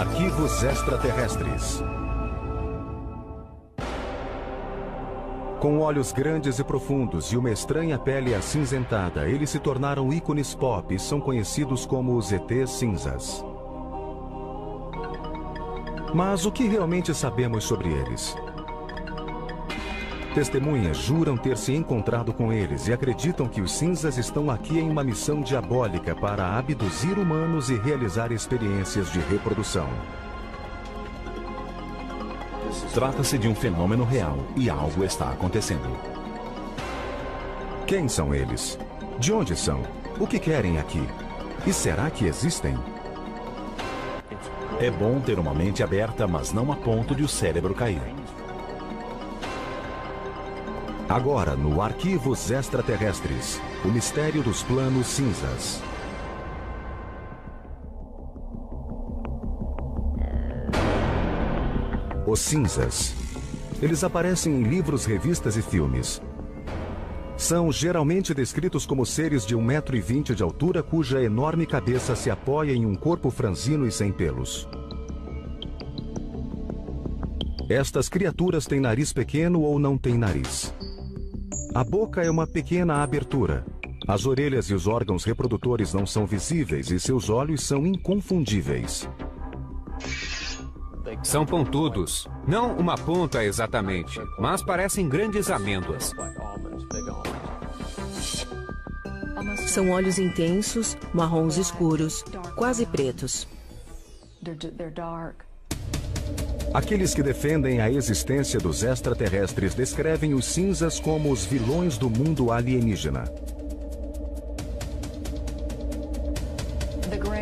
Arquivos extraterrestres. Com olhos grandes e profundos e uma estranha pele acinzentada, eles se tornaram ícones pop e são conhecidos como os ETs cinzas. Mas o que realmente sabemos sobre eles? Testemunhas juram ter se encontrado com eles e acreditam que os cinzas estão aqui em uma missão diabólica para abduzir humanos e realizar experiências de reprodução. Trata-se de um fenômeno real e algo está acontecendo. Quem são eles? De onde são? O que querem aqui? E será que existem? É bom ter uma mente aberta, mas não a ponto de o cérebro cair. Agora, no Arquivos Extraterrestres, o mistério dos planos cinzas. Os cinzas. Eles aparecem em livros, revistas e filmes. São geralmente descritos como seres de 1,20 m de altura cuja enorme cabeça se apoia em um corpo franzino e sem pelos. Estas criaturas têm nariz pequeno ou não têm nariz. A boca é uma pequena abertura. As orelhas e os órgãos reprodutores não são visíveis e seus olhos são inconfundíveis. São pontudos. Não uma ponta exatamente, mas parecem grandes amêndoas. São olhos intensos, marrons escuros, quase pretos. Aqueles que defendem a existência dos extraterrestres descrevem os cinzas como os vilões do mundo alienígena.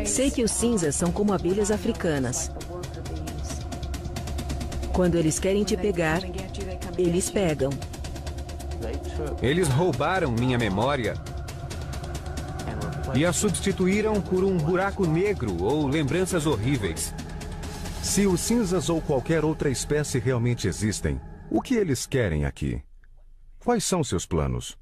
Sei que os cinzas são como abelhas africanas. Quando eles querem te pegar, eles pegam. Eles roubaram minha memória e a substituíram por um buraco negro ou lembranças horríveis. Se os cinzas ou qualquer outra espécie realmente existem, o que eles querem aqui? Quais são seus planos?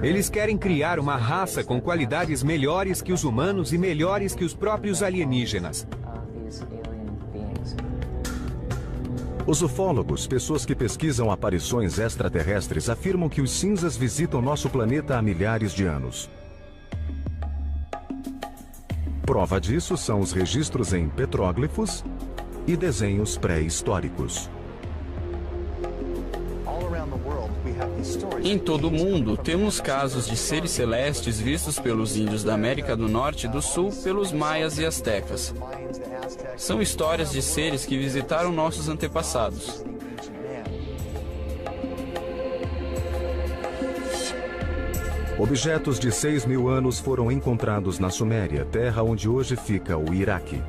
Eles querem criar uma raça com qualidades melhores que os humanos e melhores que os próprios alienígenas. Os ufólogos, pessoas que pesquisam aparições extraterrestres, afirmam que os cinzas visitam nosso planeta há milhares de anos. Prova disso são os registros em petróglifos e desenhos pré-históricos. Em todo o mundo, temos casos de seres celestes vistos pelos índios da América do Norte e do Sul, pelos maias e astecas. São histórias de seres que visitaram nossos antepassados. Objetos de 6.000 anos foram encontrados na Suméria, terra onde hoje fica o Iraque.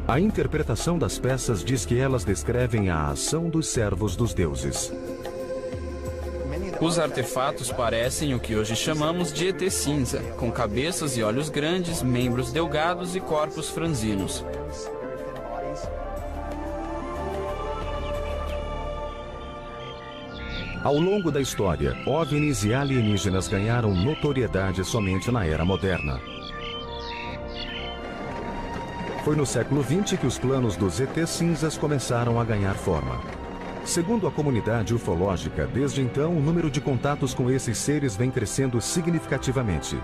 A interpretação das peças diz que elas descrevem a ação dos servos dos deuses. Os artefatos parecem o que hoje chamamos de ET cinza, com cabeças e olhos grandes, membros delgados e corpos franzinos. Ao longo da história, OVNIs e alienígenas ganharam notoriedade somente na era moderna. Foi no século XX que os planos dos ET cinzas começaram a ganhar forma. Segundo a comunidade ufológica, desde então o número de contatos com esses seres vem crescendo significativamente.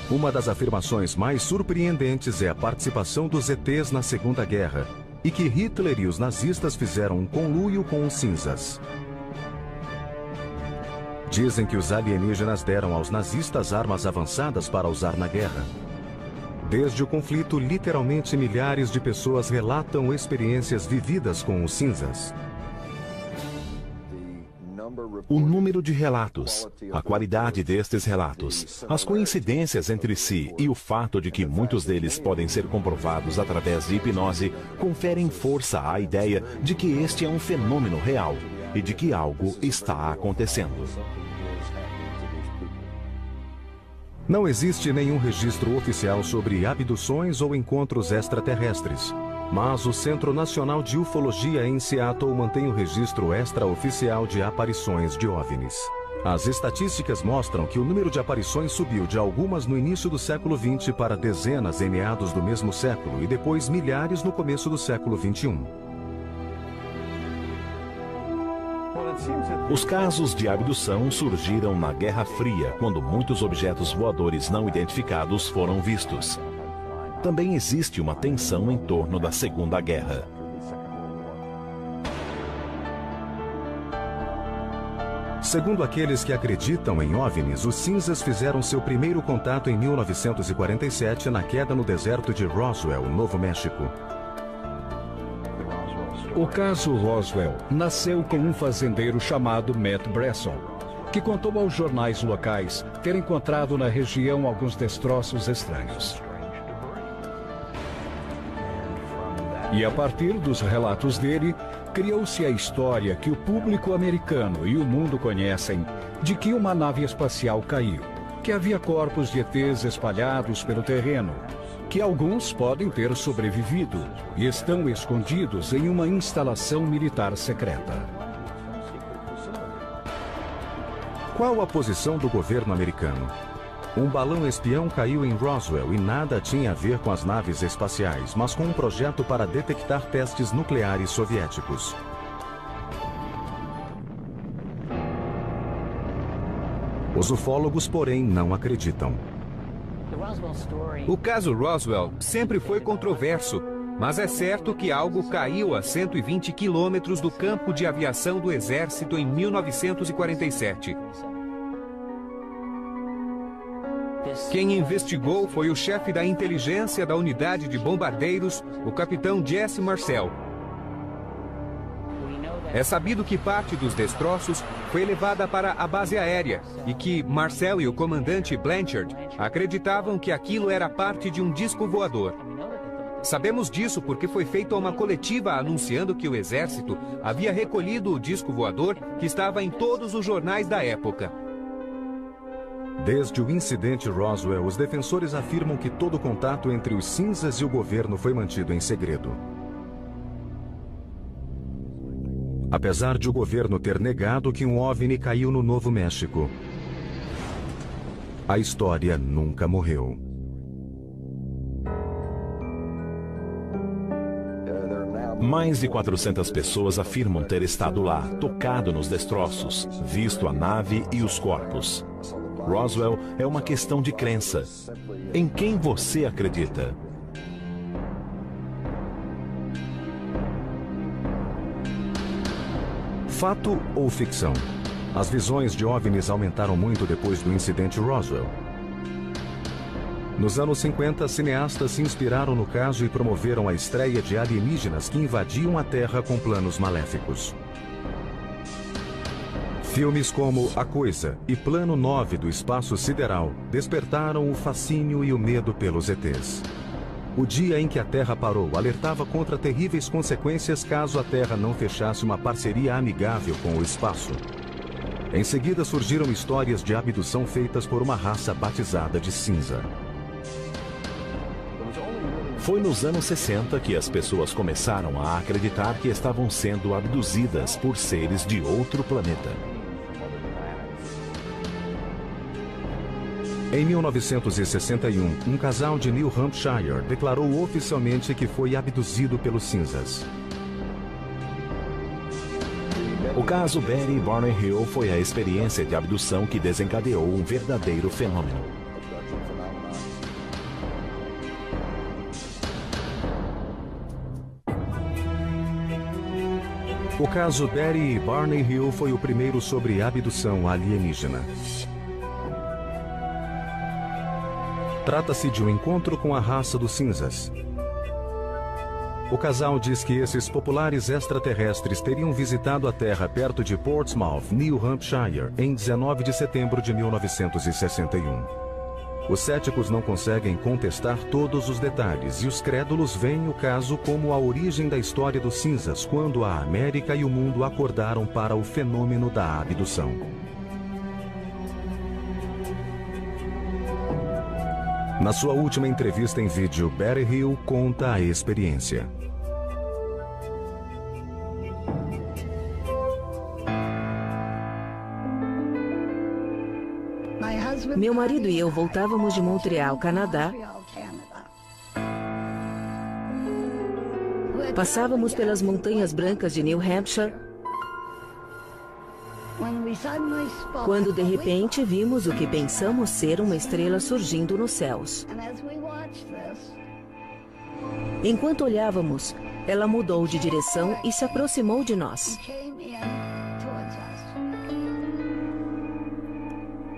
Uma das afirmações mais surpreendentes é a participação dos ETs na Segunda Guerra, e que Hitler e os nazistas fizeram um conluio com os cinzas. Dizem que os alienígenas deram aos nazistas armas avançadas para usar na guerra. Desde o conflito, literalmente milhares de pessoas relatam experiências vividas com os cinzas. O número de relatos, a qualidade destes relatos, as coincidências entre si e o fato de que muitos deles podem ser comprovados através de hipnose conferem força à ideia de que este é um fenômeno real e de que algo está acontecendo. Não existe nenhum registro oficial sobre abduções ou encontros extraterrestres. Mas o Centro Nacional de Ufologia em Seattle mantém o registro extraoficial de aparições de OVNIs. As estatísticas mostram que o número de aparições subiu de algumas no início do século XX para dezenas em meados do mesmo século e depois milhares no começo do século XXI. Os casos de abdução surgiram na Guerra Fria, quando muitos objetos voadores não identificados foram vistos. Também existe uma tensão em torno da Segunda Guerra. Segundo aqueles que acreditam em OVNIs, os cinzas fizeram seu primeiro contato em 1947 na queda no deserto de Roswell, Novo México. O caso Roswell nasceu com um fazendeiro chamado Matt Bresson, que contou aos jornais locais ter encontrado na região alguns destroços estranhos. E a partir dos relatos dele, criou-se a história que o público americano e o mundo conhecem de que uma nave espacial caiu, que havia corpos de ETs espalhados pelo terreno, que alguns podem ter sobrevivido e estão escondidos em uma instalação militar secreta. Qual a posição do governo americano? Um balão espião caiu em Roswell e nada tinha a ver com as naves espaciais, mas com um projeto para detectar testes nucleares soviéticos. Os ufólogos, porém, não acreditam. O caso Roswell sempre foi controverso, mas é certo que algo caiu a 120 quilômetros do campo de aviação do Exército em 1947. Quem investigou foi o chefe da inteligência da unidade de bombardeiros, o capitão Jesse Marcel. É sabido que parte dos destroços foi levada para a base aérea e que Marcel e o comandante Blanchard acreditavam que aquilo era parte de um disco voador. Sabemos disso porque foi feita uma coletiva anunciando que o Exército havia recolhido o disco voador que estava em todos os jornais da época. Desde o incidente Roswell, os defensores afirmam que todo contato entre os cinzas e o governo foi mantido em segredo. Apesar de o governo ter negado que um OVNI caiu no Novo México, a história nunca morreu. Mais de 400 pessoas afirmam ter estado lá, tocado nos destroços, visto a nave e os corpos. Roswell é uma questão de crença. Em quem você acredita? Fato ou ficção? As visões de OVNIs aumentaram muito depois do incidente Roswell. Nos anos 50, cineastas se inspiraram no caso e promoveram a estreia de alienígenas que invadiam a Terra com planos maléficos. Filmes como A Coisa e Plano 9 do Espaço Sideral despertaram o fascínio e o medo pelos ETs. O dia em que a Terra parou alertava contra terríveis consequências caso a Terra não fechasse uma parceria amigável com o espaço. Em seguida surgiram histórias de abdução feitas por uma raça batizada de cinza. Foi nos anos 60 que as pessoas começaram a acreditar que estavam sendo abduzidas por seres de outro planeta. Em 1961, um casal de New Hampshire declarou oficialmente que foi abduzido pelos cinzas. O caso Betty e Barney Hill foi a experiência de abdução que desencadeou um verdadeiro fenômeno. O caso Betty e Barney Hill foi o primeiro sobre abdução alienígena. Trata-se de um encontro com a raça dos cinzas. O casal diz que esses populares extraterrestres teriam visitado a Terra perto de Portsmouth, New Hampshire, em 19 de setembro de 1961. Os céticos não conseguem contestar todos os detalhes e os crédulos veem o caso como a origem da história dos cinzas, quando a América e o mundo acordaram para o fenômeno da abdução. Na sua última entrevista em vídeo, Betty Hill conta a experiência. Meu marido e eu voltávamos de Montreal, Canadá. Passávamos pelas montanhas brancas de New Hampshire, quando de repente vimos o que pensamos ser uma estrela surgindo nos céus. Enquanto olhávamos, ela mudou de direção e se aproximou de nós.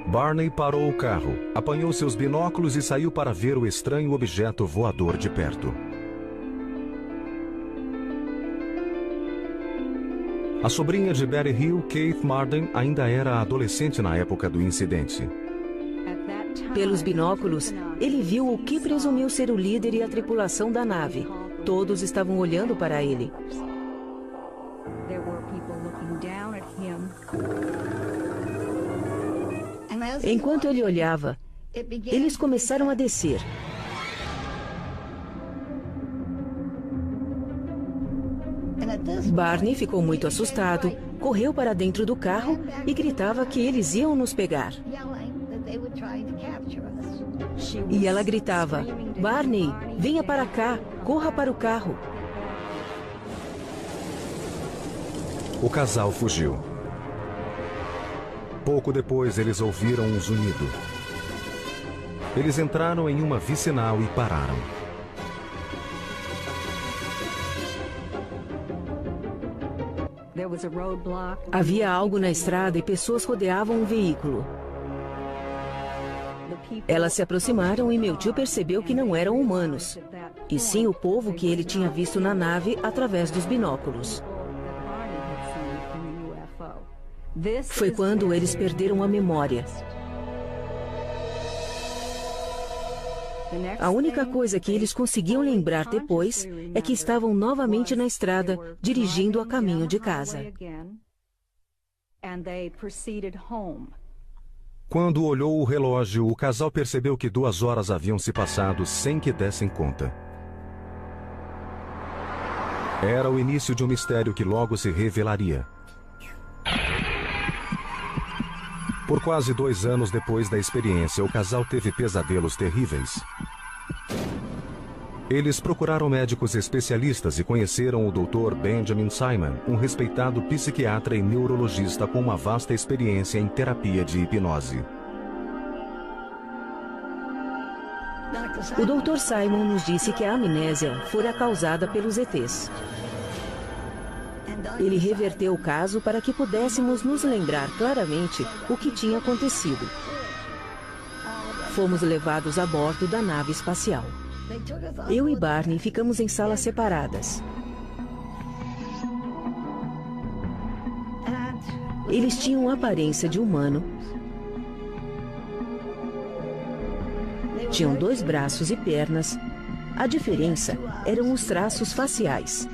Barney parou o carro, apanhou seus binóculos e saiu para ver o estranho objeto voador de perto. A sobrinha de Betty Hill, Kate Marden, ainda era adolescente na época do incidente. Pelos binóculos, ele viu o que presumiu ser o líder e a tripulação da nave. Todos estavam olhando para ele. Enquanto ele olhava, eles começaram a descer. Barney ficou muito assustado, correu para dentro do carro e gritava que eles iam nos pegar. E ela gritava: Barney, venha para cá, corra para o carro. O casal fugiu. Pouco depois, eles ouviram um zunido. Eles entraram em uma vicinal e pararam. Havia algo na estrada e pessoas rodeavam o veículo. Elas se aproximaram e meu tio percebeu que não eram humanos, e sim o povo que ele tinha visto na nave através dos binóculos. Foi quando eles perderam a memória. A única coisa que eles conseguiam lembrar depois é que estavam novamente na estrada, dirigindo a caminho de casa. Quando olhou o relógio, o casal percebeu que 2 horas haviam se passado sem que dessem conta. Era o início de um mistério que logo se revelaria. Por quase 2 anos depois da experiência, o casal teve pesadelos terríveis. Eles procuraram médicos especialistas e conheceram o Dr. Benjamin Simon, um respeitado psiquiatra e neurologista com uma vasta experiência em terapia de hipnose. O Dr. Simon nos disse que a amnésia fora causada pelos ETs. Ele reverteu o caso para que pudéssemos nos lembrar claramente o que tinha acontecido. Fomos levados a bordo da nave espacial. Eu e Barney ficamos em salas separadas. Eles tinham a aparência de humano. Tinham 2 braços e pernas. A diferença eram os traços faciais.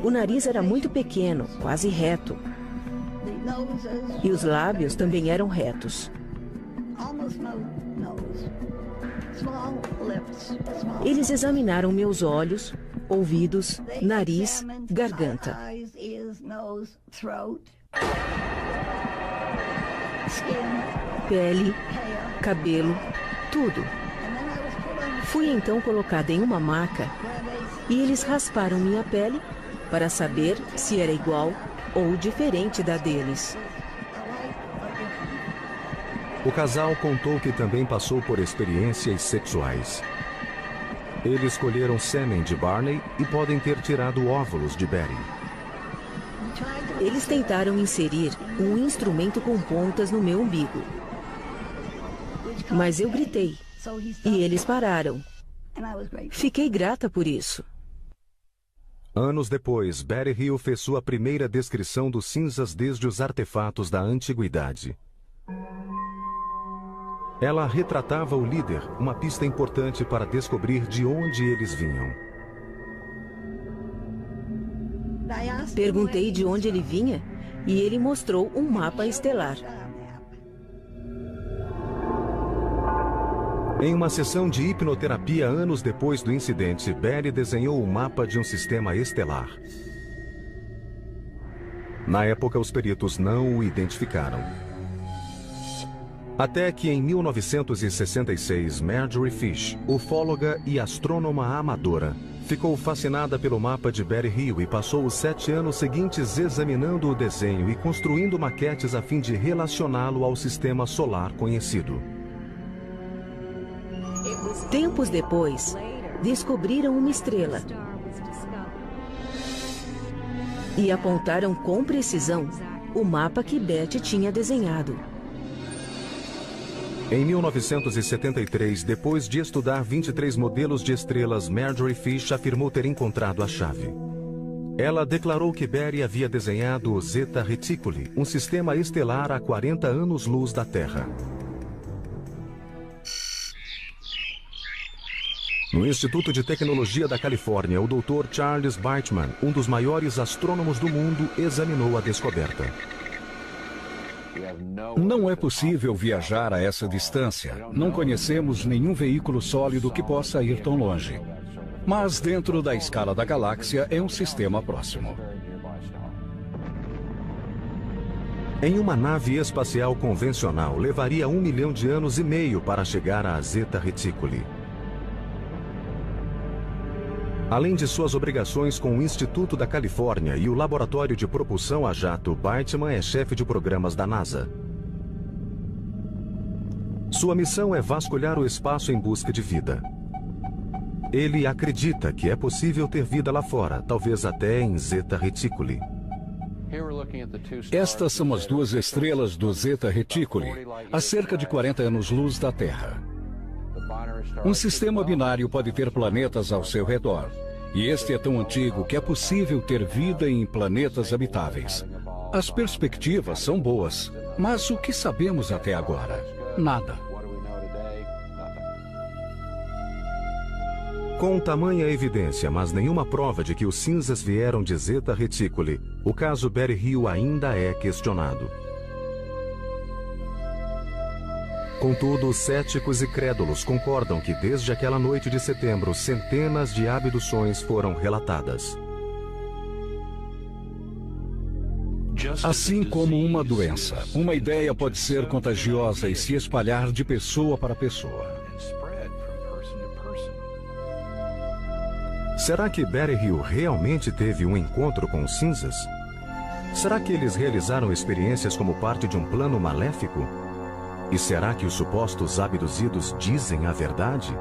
O nariz era muito pequeno, quase reto. E os lábios também eram retos. Eles examinaram meus olhos, ouvidos, nariz, garganta. Pele, cabelo, tudo. Fui então colocada em uma maca e eles rasparam minha pele para saber se era igual ou diferente da deles. O casal contou que também passou por experiências sexuais. Eles colheram sêmen de Barney e podem ter tirado óvulos de Betty. Eles tentaram inserir um instrumento com pontas no meu umbigo. Mas eu gritei e eles pararam. Fiquei grata por isso. Anos depois, Betty Hill fez sua primeira descrição dos cinzas desde os artefatos da antiguidade. Ela retratava o líder, uma pista importante para descobrir de onde eles vinham. Perguntei de onde ele vinha e ele mostrou um mapa estelar. Em uma sessão de hipnoterapia anos depois do incidente, Betty desenhou o mapa de um sistema estelar. Na época, os peritos não o identificaram. Até que em 1966, Marjorie Fish, ufóloga e astrônoma amadora, ficou fascinada pelo mapa de Betty Hill e passou os 7 anos seguintes examinando o desenho e construindo maquetes a fim de relacioná-lo ao sistema solar conhecido. Tempos depois, descobriram uma estrela e apontaram com precisão o mapa que Betty tinha desenhado. Em 1973, depois de estudar 23 modelos de estrelas, Marjorie Fish afirmou ter encontrado a chave. Ela declarou que Betty havia desenhado o Zeta Reticuli, um sistema estelar a 40 anos-luz da Terra. No Instituto de Tecnologia da Califórnia, o Dr. Charles Bateman, um dos maiores astrônomos do mundo, examinou a descoberta. Não é possível viajar a essa distância. Não conhecemos nenhum veículo sólido que possa ir tão longe. Mas dentro da escala da galáxia é um sistema próximo. Em uma nave espacial convencional, levaria 1 milhão de anos e meio para chegar a Zeta Reticuli. Além de suas obrigações com o Instituto da Califórnia e o Laboratório de Propulsão a Jato, Bateman é chefe de programas da NASA. Sua missão é vasculhar o espaço em busca de vida. Ele acredita que é possível ter vida lá fora, talvez até em Zeta Reticuli. Estas são as 2 estrelas do Zeta Reticuli, a cerca de 40 anos-luz da Terra. Um sistema binário pode ter planetas ao seu redor. E este é tão antigo que é possível ter vida em planetas habitáveis. As perspectivas são boas, mas o que sabemos até agora? Nada. Com tamanha evidência, mas nenhuma prova de que os cinzas vieram de Zeta Reticuli, o caso Betty Hill ainda é questionado. Contudo, céticos e crédulos concordam que desde aquela noite de setembro, centenas de abduções foram relatadas. Assim como uma doença, uma ideia pode ser contagiosa e se espalhar de pessoa para pessoa. Será que Betty Hill realmente teve um encontro com os cinzas? Será que eles realizaram experiências como parte de um plano maléfico? E será que os supostos abduzidos dizem a verdade?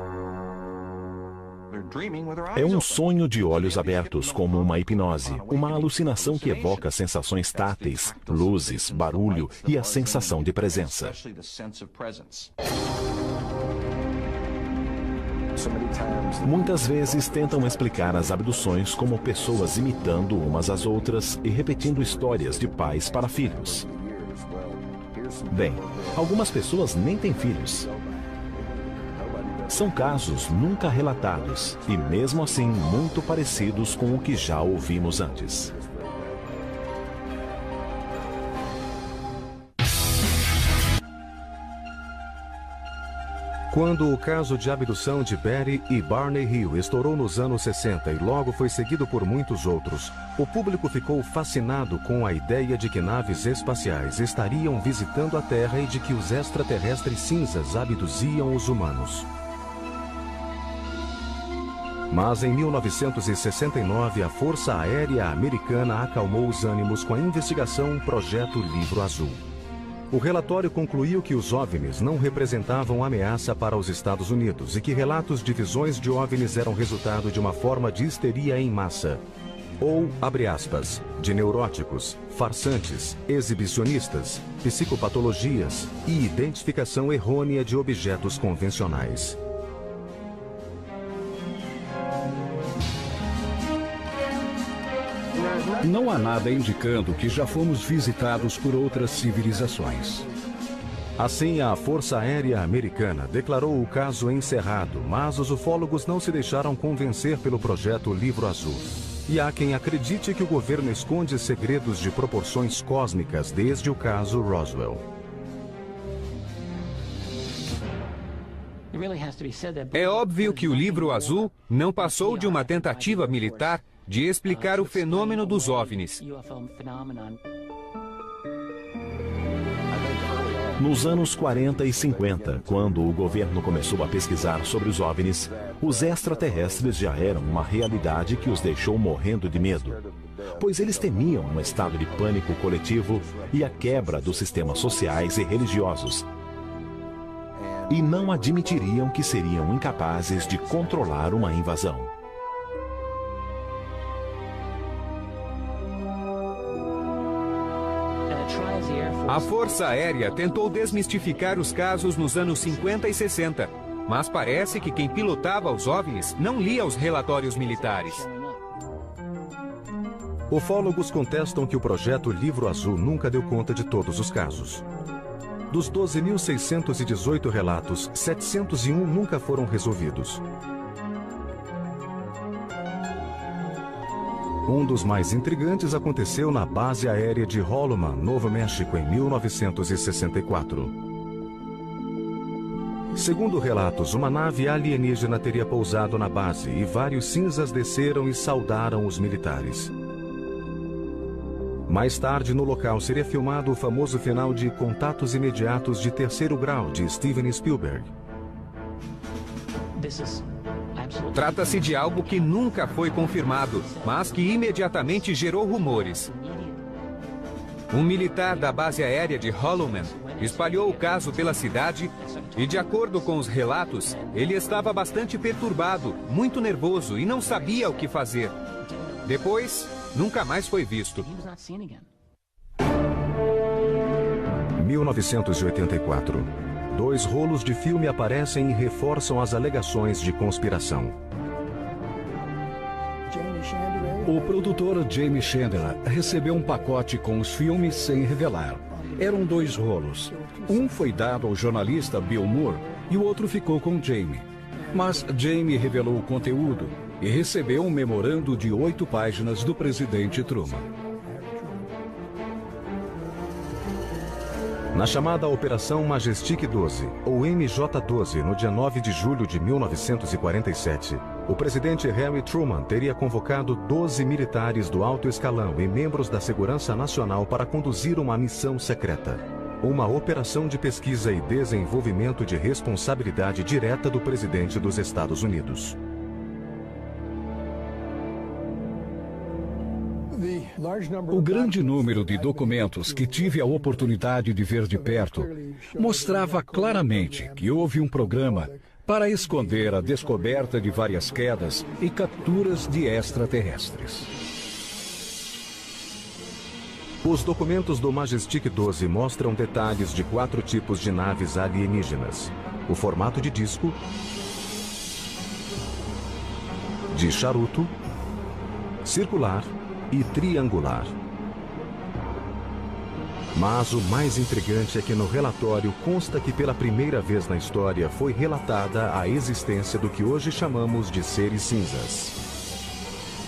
É um sonho de olhos abertos, como uma hipnose, uma alucinação que evoca sensações táteis, luzes, barulho e a sensação de presença. Muitas vezes tentam explicar as abduções como pessoas imitando umas às outras e repetindo histórias de pais para filhos. Bem, algumas pessoas nem têm filhos. São casos nunca relatados e, mesmo assim, muito parecidos com o que já ouvimos antes. Quando o caso de abdução de Betty e Barney Hill estourou nos anos 60 e logo foi seguido por muitos outros, o público ficou fascinado com a ideia de que naves espaciais estariam visitando a Terra e de que os extraterrestres cinzas abduziam os humanos. Mas em 1969, a Força Aérea Americana acalmou os ânimos com a investigação Projeto Livro Azul. O relatório concluiu que os OVNIs não representavam ameaça para os Estados Unidos e que relatos de visões de OVNIs eram resultado de uma forma de histeria em massa. Ou, abre aspas, de neuróticos, farsantes, exibicionistas, psicopatologias e identificação errônea de objetos convencionais. Não há nada indicando que já fomos visitados por outras civilizações. Assim, a Força Aérea Americana declarou o caso encerrado, mas os ufólogos não se deixaram convencer pelo projeto Livro Azul. E há quem acredite que o governo esconde segredos de proporções cósmicas desde o caso Roswell. É óbvio que o Livro Azul não passou de uma tentativa militar de explicar o fenômeno dos OVNIs. Nos anos 40 e 50, quando o governo começou a pesquisar sobre os OVNIs, os extraterrestres já eram uma realidade que os deixou morrendo de medo, pois eles temiam um estado de pânico coletivo e a quebra dos sistemas sociais e religiosos, e não admitiriam que seriam incapazes de controlar uma invasão. A Força Aérea tentou desmistificar os casos nos anos 50 e 60, mas parece que quem pilotava os OVNIs não lia os relatórios militares. Ufólogos contestam que o projeto Livro Azul nunca deu conta de todos os casos. Dos 12.618 relatos, 701 nunca foram resolvidos. Um dos mais intrigantes aconteceu na base aérea de Holloman, Novo México, em 1964. Segundo relatos, uma nave alienígena teria pousado na base e vários cinzas desceram e saudaram os militares. Mais tarde, no local, seria filmado o famoso final de Contatos Imediatos de Terceiro Grau, de Steven Spielberg. Trata-se de algo que nunca foi confirmado, mas que imediatamente gerou rumores. Um militar da base aérea de Holloman espalhou o caso pela cidade e, de acordo com os relatos, ele estava bastante perturbado, muito nervoso e não sabia o que fazer. Depois, nunca mais foi visto. 1984. 2 rolos de filme aparecem e reforçam as alegações de conspiração. O produtor Jamie Chandler recebeu um pacote com os filmes sem revelar. Eram 2 rolos. Um foi dado ao jornalista Bill Moore e o outro ficou com Jamie. Mas Jamie revelou o conteúdo e recebeu um memorando de 8 páginas do presidente Truman. Na chamada Operação Majestic 12, ou MJ-12, no dia 9 de julho de 1947, o presidente Harry Truman teria convocado 12 militares do alto escalão e membros da Segurança Nacional para conduzir uma missão secreta. Uma operação de pesquisa e desenvolvimento de responsabilidade direta do presidente dos Estados Unidos. O grande número de documentos que tive a oportunidade de ver de perto mostrava claramente que houve um programa para esconder a descoberta de várias quedas e capturas de extraterrestres. Os documentos do Majestic 12 mostram detalhes de 4 tipos de naves alienígenas: o formato de disco, de charuto, circular e triangular. Mas o mais intrigante é que no relatório consta que pela primeira vez na história foi relatada a existência do que hoje chamamos de seres cinzas.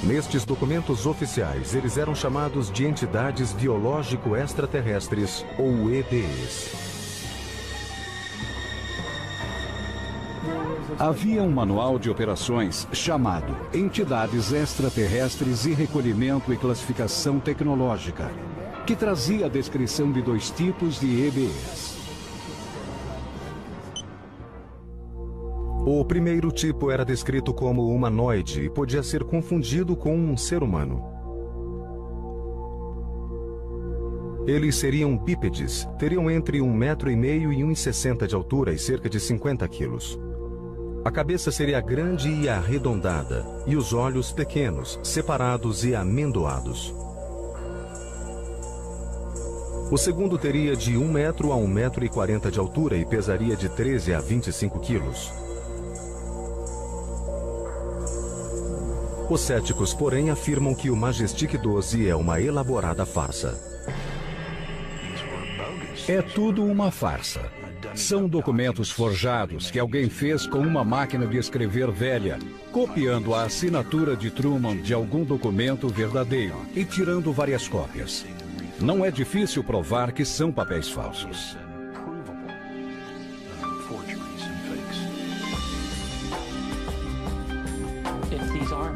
Nestes documentos oficiais, eles eram chamados de entidades biológico-extraterrestres, ou EBEs. Havia um manual de operações chamado Entidades Extraterrestres e Recolhimento e Classificação Tecnológica, que trazia a descrição de 2 tipos de EBEs. O primeiro tipo era descrito como humanoide e podia ser confundido com um ser humano. Eles seriam bípedes, teriam entre 1,5 metro e 1,60 m de altura e cerca de 50 quilos. A cabeça seria grande e arredondada, e os olhos pequenos, separados e amendoados. O segundo teria de 1 metro a 1,40 metro de altura e pesaria de 13 a 25 quilos. Os céticos, porém, afirmam que o Majestic 12 é uma elaborada farsa. É tudo uma farsa. São documentos forjados que alguém fez com uma máquina de escrever velha, copiando a assinatura de Truman de algum documento verdadeiro e tirando várias cópias. Não é difícil provar que são papéis falsos.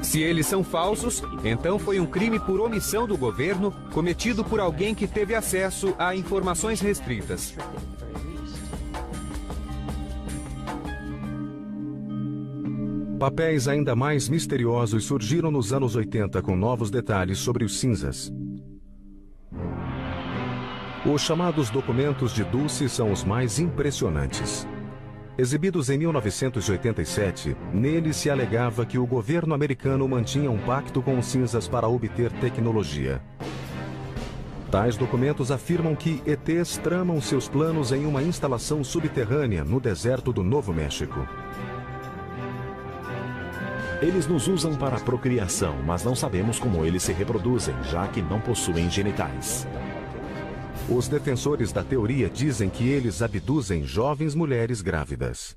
Se eles são falsos, então foi um crime por omissão do governo cometido por alguém que teve acesso a informações restritas. Papéis ainda mais misteriosos surgiram nos anos 80 com novos detalhes sobre os cinzas. Os chamados documentos de Dulce são os mais impressionantes. Exibidos em 1987, neles se alegava que o governo americano mantinha um pacto com os cinzas para obter tecnologia. Tais documentos afirmam que ETs tramam seus planos em uma instalação subterrânea no deserto do Novo México. Eles nos usam para a procriação, mas não sabemos como eles se reproduzem, já que não possuem genitais. Os defensores da teoria dizem que eles abduzem jovens mulheres grávidas.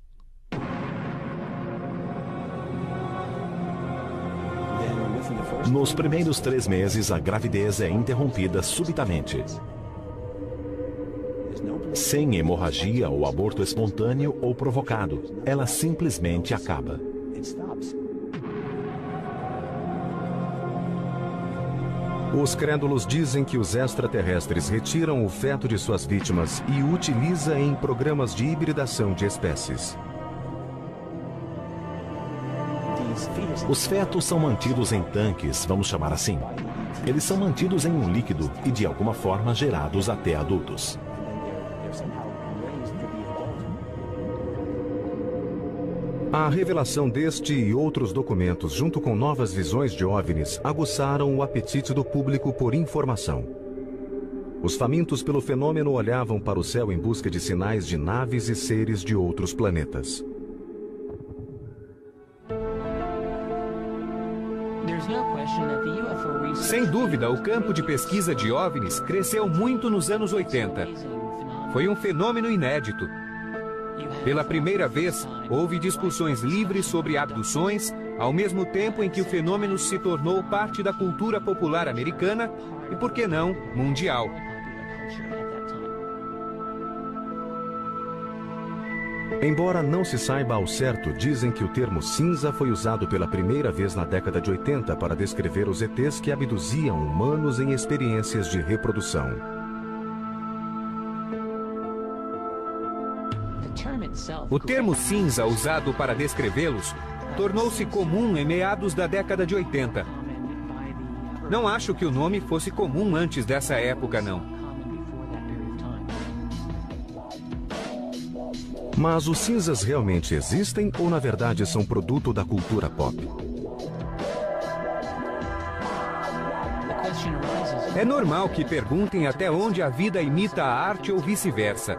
Nos primeiros 3 meses, a gravidez é interrompida subitamente. Sem hemorragia ou aborto espontâneo ou provocado, ela simplesmente acaba. Os crédulos dizem que os extraterrestres retiram o feto de suas vítimas e o utiliza em programas de hibridação de espécies. Os fetos são mantidos em tanques, vamos chamar assim. Eles são mantidos em um líquido e de alguma forma gerados até adultos. A revelação deste e outros documentos, junto com novas visões de OVNIs, aguçaram o apetite do público por informação. Os famintos pelo fenômeno olhavam para o céu em busca de sinais de naves e seres de outros planetas. Sem dúvida, o campo de pesquisa de OVNIs cresceu muito nos anos 80. Foi um fenômeno inédito. Pela primeira vez, houve discussões livres sobre abduções, ao mesmo tempo em que o fenômeno se tornou parte da cultura popular americana e, por que não, mundial. Embora não se saiba ao certo, dizem que o termo cinza foi usado pela primeira vez na década de 80 para descrever os ETs que abduziam humanos em experiências de reprodução. O termo cinza usado para descrevê-los tornou-se comum em meados da década de 80. Não acho que o nome fosse comum antes dessa época, não. Mas os cinzas realmente existem ou, na verdade, são produto da cultura pop? É normal que perguntem até onde a vida imita a arte ou vice-versa.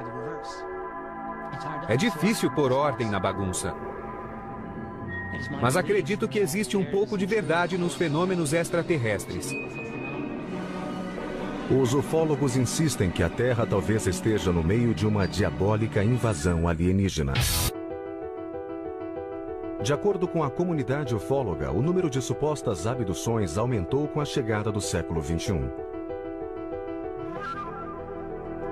É difícil pôr ordem na bagunça. Mas acredito que existe um pouco de verdade nos fenômenos extraterrestres. Os ufólogos insistem que a Terra talvez esteja no meio de uma diabólica invasão alienígena. De acordo com a comunidade ufóloga, o número de supostas abduções aumentou com a chegada do século XXI.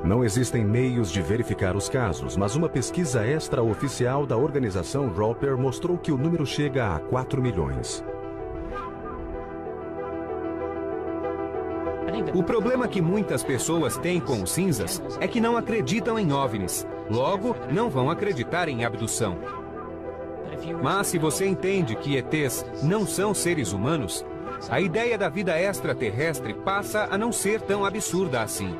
Não existem meios de verificar os casos, mas uma pesquisa extraoficial da organização Roper mostrou que o número chega a 4 milhões. O problema que muitas pessoas têm com os cinzas é que não acreditam em OVNIs. Logo, não vão acreditar em abdução. Mas se você entende que ETs não são seres humanos, a ideia da vida extraterrestre passa a não ser tão absurda assim.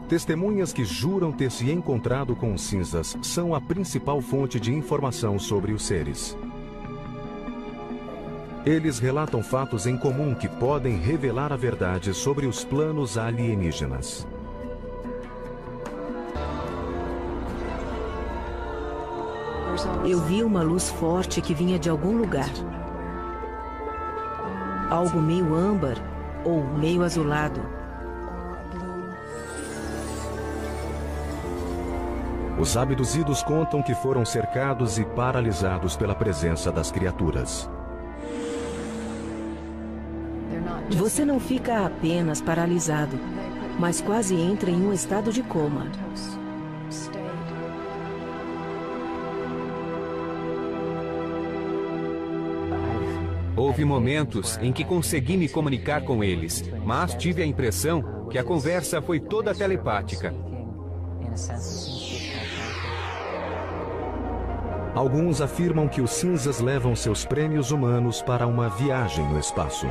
Testemunhas que juram ter se encontrado com os cinzas são a principal fonte de informação sobre os seres. Eles relatam fatos em comum que podem revelar a verdade sobre os planos alienígenas. Eu vi uma luz forte que vinha de algum lugar. Algo meio âmbar ou meio azulado. Os abduzidos contam que foram cercados e paralisados pela presença das criaturas. Você não fica apenas paralisado, mas quase entra em um estado de coma. Houve momentos em que consegui me comunicar com eles, mas tive a impressão que a conversa foi toda telepática. Alguns afirmam que os cinzas levam seus prêmios humanos para uma viagem no espaço.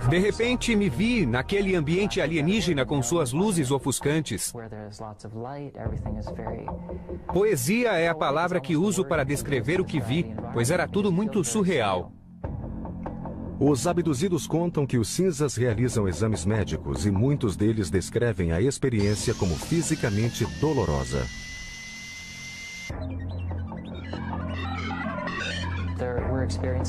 De repente, me vi naquele ambiente alienígena com suas luzes ofuscantes. Poesia é a palavra que uso para descrever o que vi, pois era tudo muito surreal. Os abduzidos contam que os cinzas realizam exames médicos e muitos deles descrevem a experiência como fisicamente dolorosa.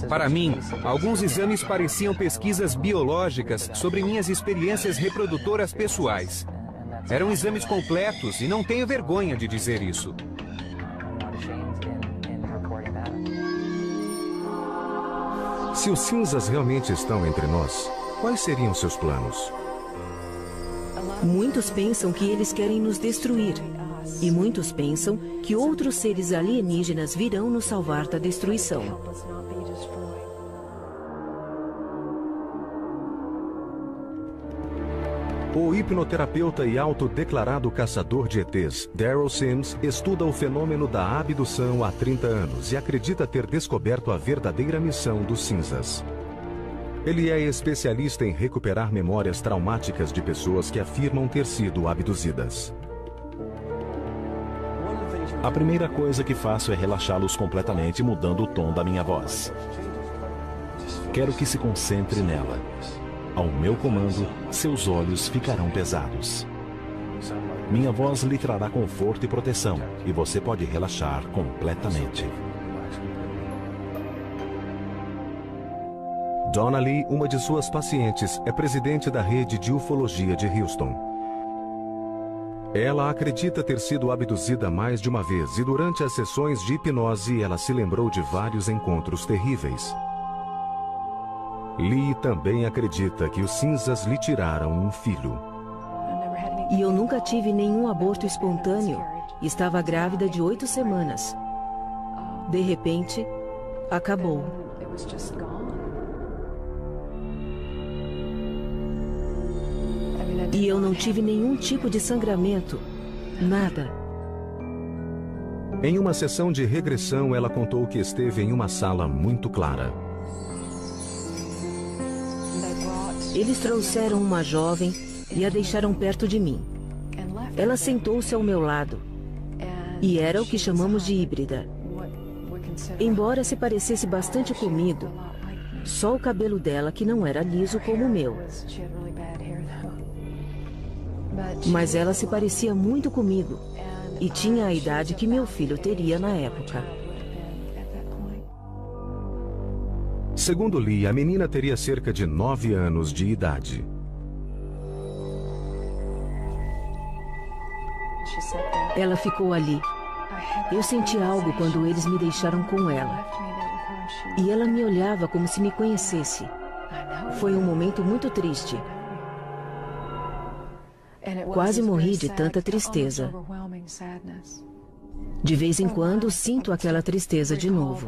Para mim, alguns exames pareciam pesquisas biológicas sobre minhas experiências reprodutoras pessoais. Eram exames completos e não tenho vergonha de dizer isso. Se os cinzas realmente estão entre nós, quais seriam seus planos? Muitos pensam que eles querem nos destruir. E muitos pensam que outros seres alienígenas virão nos salvar da destruição. O hipnoterapeuta e autodeclarado caçador de ETs, Daryl Sims, estuda o fenômeno da abdução há 30 anos e acredita ter descoberto a verdadeira missão dos cinzas. Ele é especialista em recuperar memórias traumáticas de pessoas que afirmam ter sido abduzidas. A primeira coisa que faço é relaxá-los completamente, mudando o tom da minha voz. Quero que se concentre nela. Ao meu comando, seus olhos ficarão pesados. Minha voz lhe trará conforto e proteção, e você pode relaxar completamente. Donna Lee, uma de suas pacientes, é presidente da rede de ufologia de Houston. Ela acredita ter sido abduzida mais de uma vez e durante as sessões de hipnose ela se lembrou de vários encontros terríveis. Lee também acredita que os cinzas lhe tiraram um filho. E eu nunca tive nenhum aborto espontâneo. Estava grávida de 8 semanas. De repente, acabou. E eu não tive nenhum tipo de sangramento. Nada. Em uma sessão de regressão, ela contou que esteve em uma sala muito clara. Eles trouxeram uma jovem e a deixaram perto de mim. Ela sentou-se ao meu lado. E era o que chamamos de híbrida. Embora se parecesse bastante comigo, só o cabelo dela que não era liso como o meu. Mas ela se parecia muito comigo e tinha a idade que meu filho teria na época. Segundo Lee, a menina teria cerca de 9 anos de idade. Ela ficou ali. Eu senti algo quando eles me deixaram com ela. E ela me olhava como se me conhecesse. Foi um momento muito triste. Quase morri de tanta tristeza. De vez em quando, sinto aquela tristeza de novo.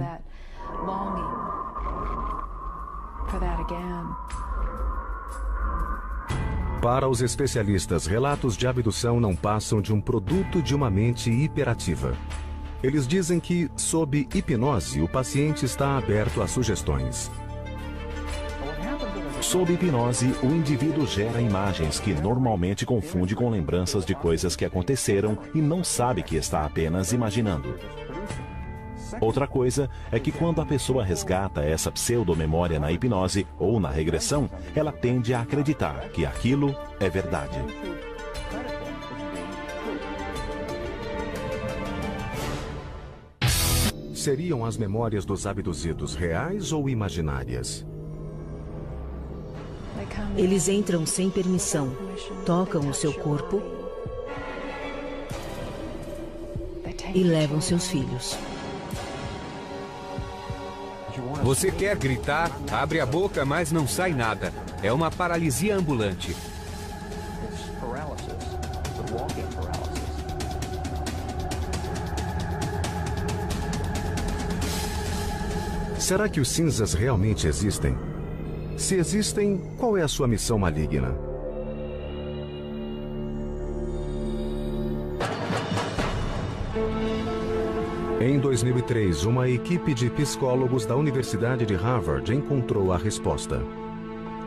Para os especialistas, relatos de abdução não passam de um produto de uma mente hiperativa. Eles dizem que, sob hipnose, o paciente está aberto a sugestões. Sob hipnose, o indivíduo gera imagens que normalmente confunde com lembranças de coisas que aconteceram e não sabe que está apenas imaginando. Outra coisa é que quando a pessoa resgata essa pseudomemória na hipnose ou na regressão, ela tende a acreditar que aquilo é verdade. Seriam as memórias dos abduzidos reais ou imaginárias? Eles entram sem permissão, tocam o seu corpo e levam seus filhos. Você quer gritar, abre a boca, mas não sai nada. É uma paralisia ambulante. Será que os cinzas realmente existem? Se existem, qual é a sua missão maligna? Em 2003, uma equipe de psicólogos da Universidade de Harvard encontrou a resposta.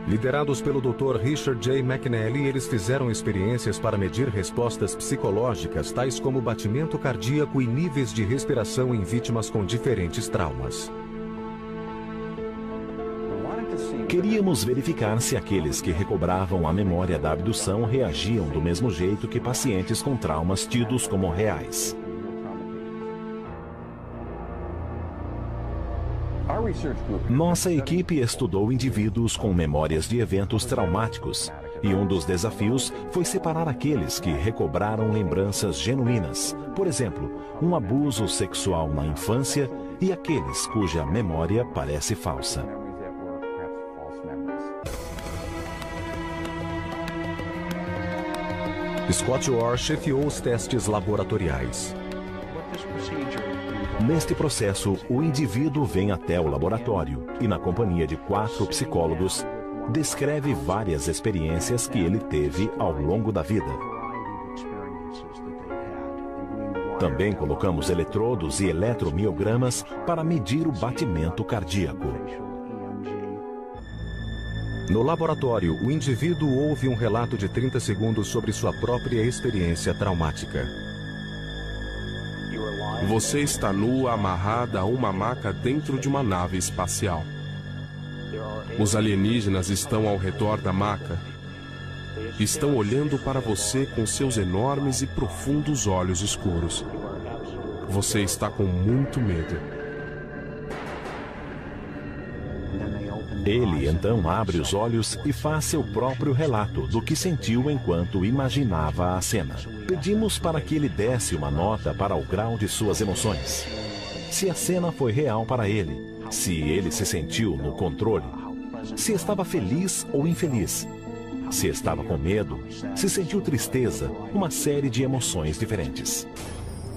Liderados pelo Dr. Richard J. McNally, eles fizeram experiências para medir respostas psicológicas, tais como batimento cardíaco e níveis de respiração em vítimas com diferentes traumas. Queríamos verificar se aqueles que recobravam a memória da abdução reagiam do mesmo jeito que pacientes com traumas tidos como reais. Nossa equipe estudou indivíduos com memórias de eventos traumáticos, e um dos desafios foi separar aqueles que recobraram lembranças genuínas, por exemplo, um abuso sexual na infância, e aqueles cuja memória parece falsa. Scott Orr chefiou os testes laboratoriais. Neste processo, o indivíduo vem até o laboratório e, na companhia de 4 psicólogos, descreve várias experiências que ele teve ao longo da vida. Também colocamos eletrodos e eletromiogramas para medir o batimento cardíaco. No laboratório, o indivíduo ouve um relato de 30 segundos sobre sua própria experiência traumática. Você está nua, amarrada a uma maca dentro de uma nave espacial. Os alienígenas estão ao redor da maca. Estão olhando para você com seus enormes e profundos olhos escuros. Você está com muito medo. Ele então abre os olhos e faz seu próprio relato do que sentiu enquanto imaginava a cena. Pedimos para que ele desse uma nota para o grau de suas emoções. Se a cena foi real para ele, se ele se sentiu no controle, se estava feliz ou infeliz, se estava com medo, se sentiu tristeza, uma série de emoções diferentes.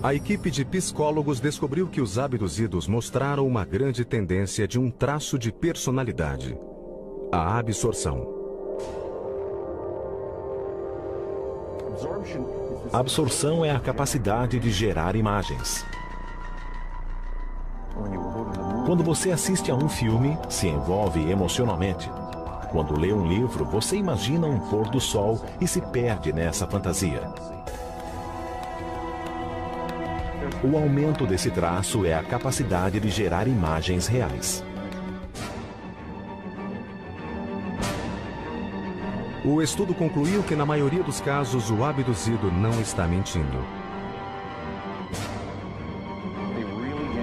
A equipe de psicólogos descobriu que os abduzidos mostraram uma grande tendência de um traço de personalidade: a absorção. A absorção é a capacidade de gerar imagens. Quando você assiste a um filme, se envolve emocionalmente. Quando lê um livro, você imagina um pôr do sol e se perde nessa fantasia. O aumento desse traço é a capacidade de gerar imagens reais. O estudo concluiu que, na maioria dos casos, o abduzido não está mentindo.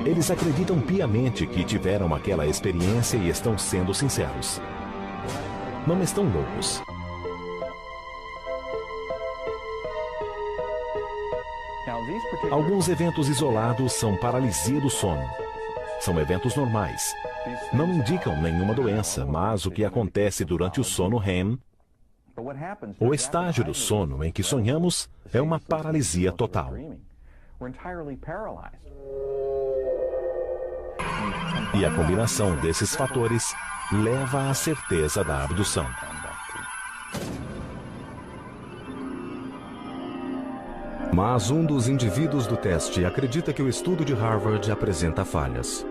Eles acreditam piamente que tiveram aquela experiência e estão sendo sinceros. Não estão loucos. Alguns eventos isolados são paralisia do sono. São eventos normais. Não indicam nenhuma doença, mas o que acontece durante o sono REM, o estágio do sono em que sonhamos, é uma paralisia total. E a combinação desses fatores leva à certeza da abdução. Mas um dos indivíduos do teste acredita que o estudo de Harvard apresenta falhas.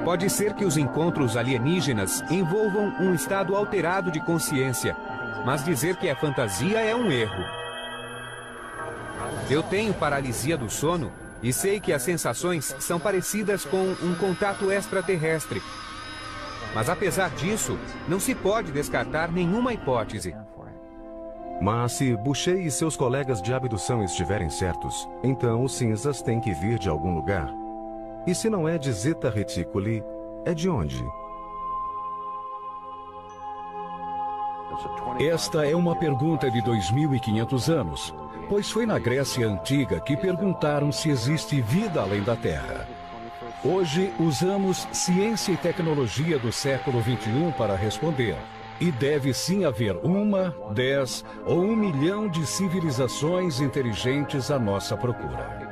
Pode ser que os encontros alienígenas envolvam um estado alterado de consciência, mas dizer que é fantasia é um erro. Eu tenho paralisia do sono e sei que as sensações são parecidas com um contato extraterrestre. Mas apesar disso, não se pode descartar nenhuma hipótese. Mas se Boucher e seus colegas de abdução estiverem certos, então os cinzas têm que vir de algum lugar. E se não é de Zeta Reticuli, é de onde? Esta é uma pergunta de 2.500 anos, pois foi na Grécia Antiga que perguntaram se existe vida além da Terra. Hoje usamos ciência e tecnologia do século XXI para responder. E deve sim haver 1, 10 ou 1 milhão de civilizações inteligentes à nossa procura.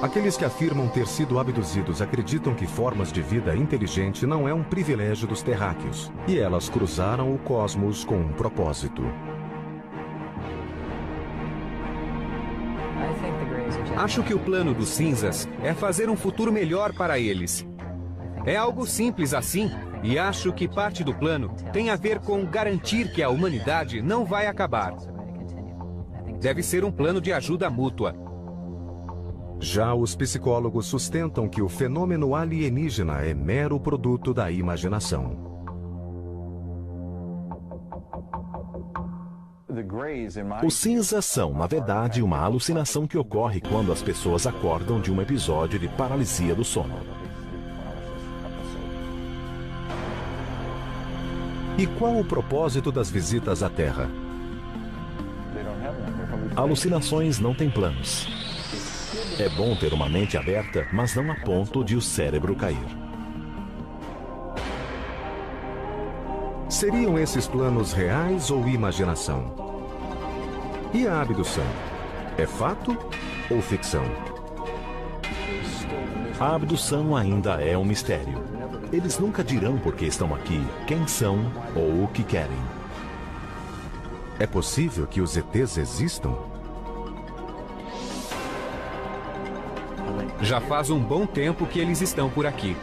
Aqueles que afirmam ter sido abduzidos acreditam que formas de vida inteligente não é um privilégio dos terráqueos, e elas cruzaram o cosmos com um propósito. Acho que o plano dos cinzas é fazer um futuro melhor para eles. É algo simples assim, e acho que parte do plano tem a ver com garantir que a humanidade não vai acabar. Deve ser um plano de ajuda mútua. Já os psicólogos sustentam que o fenômeno alienígena é mero produto da imaginação. Os cinzas são, na verdade, uma alucinação que ocorre quando as pessoas acordam de um episódio de paralisia do sono. E qual o propósito das visitas à Terra? Alucinações não têm planos. É bom ter uma mente aberta, mas não a ponto de o cérebro cair. Seriam esses planos reais ou imaginação? E a abdução? É fato ou ficção? A abdução ainda é um mistério. Eles nunca dirão por que estão aqui, quem são ou o que querem. É possível que os ETs existam? Já faz um bom tempo que eles estão por aqui.